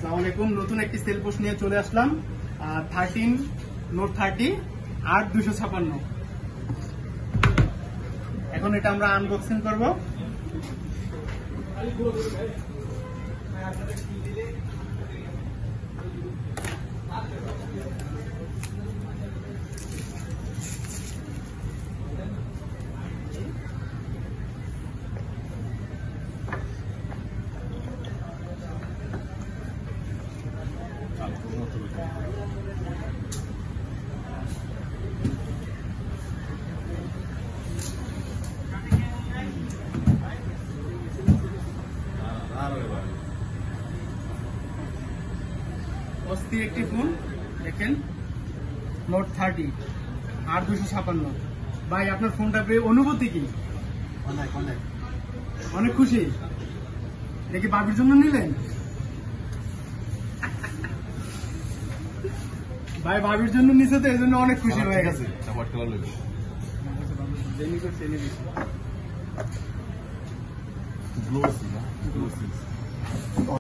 আসসালামু আলাইকুম। নতুন একটি সেল পোস্ট নিয়ে চলে আসলাম। 13 নোট 30 8256। এখন এটা আমরা আনবক্সিং করব। অস্থির একটি ফোন দেখেন, নোট 30 8256। ভাই, আপনার ফোনটা পেয়ে অনুভূতি কি? অনেক খুশি। দেখি বাবির জন্য নিলেন? ভাই বাবির জন্য নিছে তো, এই জন্য অনেক খুশি হয়ে গেছে।